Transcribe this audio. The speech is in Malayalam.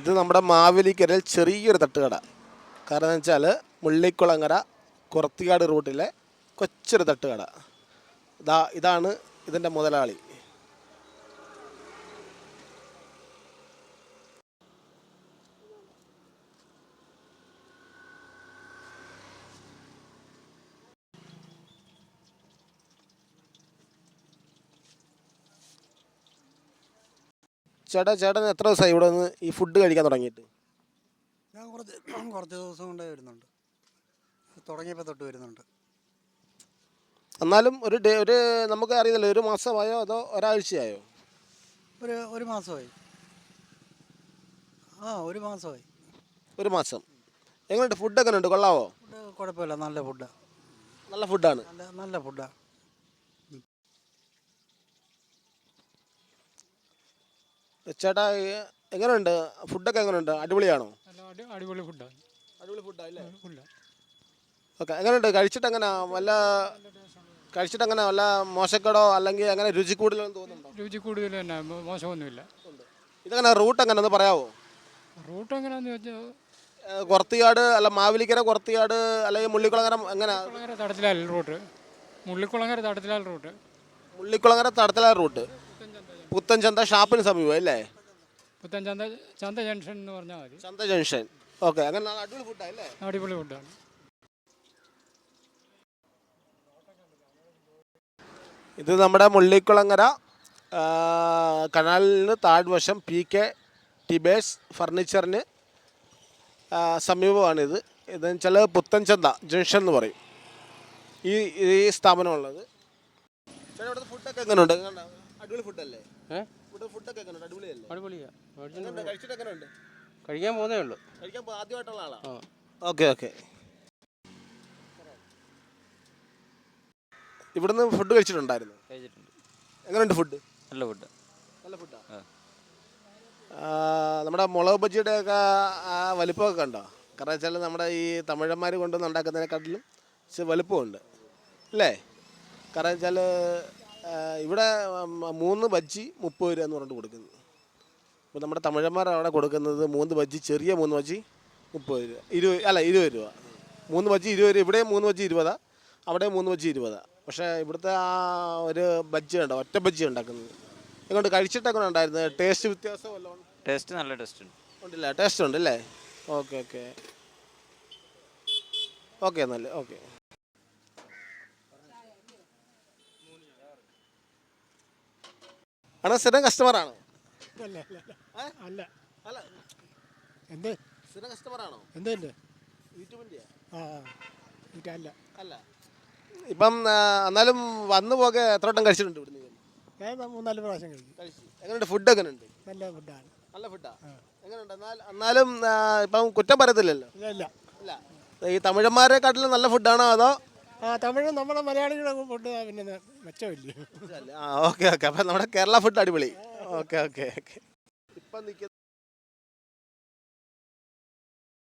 ഇത് നമ്മുടെ മാവേലിക്കരയിൽ ചെറിയൊരു തട്ടുകട. കാരണം എന്ന് വെച്ചാൽ മുള്ളിക്കുളങ്ങര കുറത്തിക്കാട് റൂട്ടിലെ കൊച്ചൊരു തട്ടുകട. ഇതാണ് ഇതിൻ്റെ മുതലാളി. ചേട്ടൻ എത്ര ദിവസമായി ഇവിടെ നിന്ന് ഈ ഫുഡ് കഴിക്കാൻ തുടങ്ങിയിട്ട്? ഞാൻ കുറച്ച് ദിവസം കൊണ്ടേ വരുന്നുണ്ട്. തുടങ്ങിയപ്പോൾ തൊട്ട് വരുന്നുണ്ട്. എന്നാലും ഒരു നമുക്ക് അറിയില്ല, ഒരു മാസമായോ അതോ ഒരാഴ്ചയായോ? ഒരു മാസമായി. ഒരു മാസമായി. ഒരു മാസം. എങ്ങനെയുണ്ട് ഫുഡ്? എങ്ങനെയുണ്ട്? കൊള്ളാവോ? ഫുഡ് കുഴപ്പമില്ല, നല്ല ഫുഡാണ്. നല്ല ഫുഡാണ്. നല്ല ഫുഡാണ്. ചേട്ടാ എങ്ങനെയുണ്ട് ഫുഡൊക്കെ? എങ്ങനെയുണ്ട്? അടിപൊളിയാണോ? അടിപൊളി ഫുഡാണ്. അടിപൊളി ഫുഡല്ലേ? ഓക്കെ. എങ്ങനെയുണ്ട്? കഴിച്ചിട്ട് അങ്ങനെ വല്ല മോശക്കേടോ അല്ലെങ്കിൽ അങ്ങനെ രുചി കൂടുതലെന്ന് തോന്നുന്നുണ്ടോ? രുചി കൂടുതൽ തന്നെ, മോശമൊന്നുമില്ല. ഇതെങ്ങനെ റൂട്ട് എങ്ങനെ ഒന്ന് പറയാമോ? റൂട്ട് എങ്ങനെയാണെന്ന് വെച്ചാൽ കുറത്തിയാട് അല്ല മാവേലിക്കര കുറത്തിയാട് അല്ലെങ്കിൽ മുള്ളിക്കുളങ്ങര എങ്ങനെ? Mullikkulangara Thadathilal route. Mullikkulangara Thadathilal route. Mullikkulangara Thadathilal route. Puthenchantha ഷാപ്പിന് സമീപം അല്ലേ? പുത്തൻചന്ത ചന്ത ജംഗ്ഷൻ എന്ന് പറഞ്ഞാൽ മതി. ചന്ത ജംഗ്ഷൻ. ഓക്കെ. അങ്ങനെ അടിപൊളി ഫുഡാല്ലേ? അടിപൊളി ഫുഡാണ്. ഇത് നമ്മുടെ മുള്ളിക്കുളങ്ങര കനാലിന് താഴ്വശം PK ടിബേഴ്സ് ഫർണിച്ചറിന് സമീപമാണിത്. ഇതെന്ന് വെച്ചാൽ പുത്തൻചന്ത ജംഗ്ഷൻ എന്ന് പറയും ഈ സ്ഥാപനമുള്ളത്. ചേട്ടാ ഇവിടുത്തെ ഫുഡൊക്കെ എങ്ങനെയുണ്ട്? അടിപൊളി ഫുഡല്ലേ? ഇവിടെ ഫുഡൊക്കെ എങ്ങനെയുണ്ട്? അടിപൊളിയല്ലേ? അടിപൊളിയാണ്. കഴിച്ചിട്ട് എങ്ങനെയുണ്ട്? കഴിക്കാൻ പോകുന്നേ ഉള്ളൂ. കഴിക്കാൻ ആദ്യമായിട്ടുള്ള ആളാണ്? ഓക്കെ. ഇവിടുന്ന് ഫുഡ് കഴിച്ചിട്ടുണ്ടായിരുന്നു? കഴിച്ചിട്ടുണ്ട്. എങ്ങനെയുണ്ട് ഫുഡ്? നല്ല ഫുഡ്. നല്ല ഫുഡാണ്. നമ്മുടെ മുളക് ബജിയുടെ ഒക്കെ ആ വലിപ്പമൊക്കെ കണ്ടോ? കാരണം വെച്ചാൽ നമ്മുടെ ഈ തമിഴന്മാർ കൊണ്ടുവന്ന് ഉണ്ടാക്കുന്നതിനെക്കാട്ടിലും വലിപ്പമുണ്ട് അല്ലേ? കാരണം വെച്ചാൽ ഇവിടെ 3 ബജ്ജി 30 രൂപ എന്ന് പറഞ്ഞിട്ട് കൊടുക്കുന്നത്. ഇപ്പോൾ നമ്മുടെ തമിഴന്മാർ അവിടെ കൊടുക്കുന്നത് 3 ബജ്ജി, ചെറിയ 3 ബജ്ജി 30 രൂപ, 20 രൂപ. 3 ബജ്ജി 20 രൂപ. ഇവിടെ 3 ബജ്ജി 20, അവിടെ 3 ബജ്ജി 20. പക്ഷേ ഇവിടുത്തെ ആ ഒരു ബജ്ജി ഉണ്ടോ, ഒറ്റ ബജ്ജി ഉണ്ടാക്കുന്നത്. എങ്ങോട്ട് കഴിച്ചിട്ടൊക്കെ ഉണ്ടായിരുന്നു? ടേസ്റ്റ് വ്യത്യാസം വല്ലതും? ടേസ്റ്റ് നല്ല ടേസ്റ്റ് ഉണ്ടല്ലേ? ടേസ്റ്റ് ഉണ്ട് അല്ലേ? ഓക്കെ നല്ല ഓക്കെ. ആണോ? സ്ഥിരം കസ്റ്റമറാണോ? അല്ല. എന്ത് സ്ഥിരം കസ്റ്റമറാണോ? എന്തല്ലേ യൂട്യൂബിൻ്റെ അല്ല. ഇപ്പം എന്നാലും വന്നു പോകെ എത്ര വട്ടം കഴിച്ചിട്ടുണ്ട് ഇവിടുന്ന്? ഞാൻ 3-4 പ്രാവശ്യം കഴിച്ചു. എങ്ങനെയുണ്ട് ഫുഡ്? എങ്ങനെയുണ്ട്? നല്ല ഫുഡാണ്. നല്ല ഫുഡാ. എങ്ങനെയുണ്ട്? എന്നാലും ഇപ്പം കുറ്റം പറയത്തില്ലല്ലോ? ഇല്ല. ഈ തമിഴന്മാരെക്കാട്ടിലും നല്ല ഫുഡാണോ അതോ? തമിഴ് നമ്മുടെ മലയാളികളുടെ ഫുഡ് പിന്നെ മെച്ചമില്ലേ? ഓക്കെ. അപ്പം നമ്മുടെ കേരള ഫുഡ് അടിപൊളി. ഓക്കെ. ഇപ്പം നിൽക്കുന്ന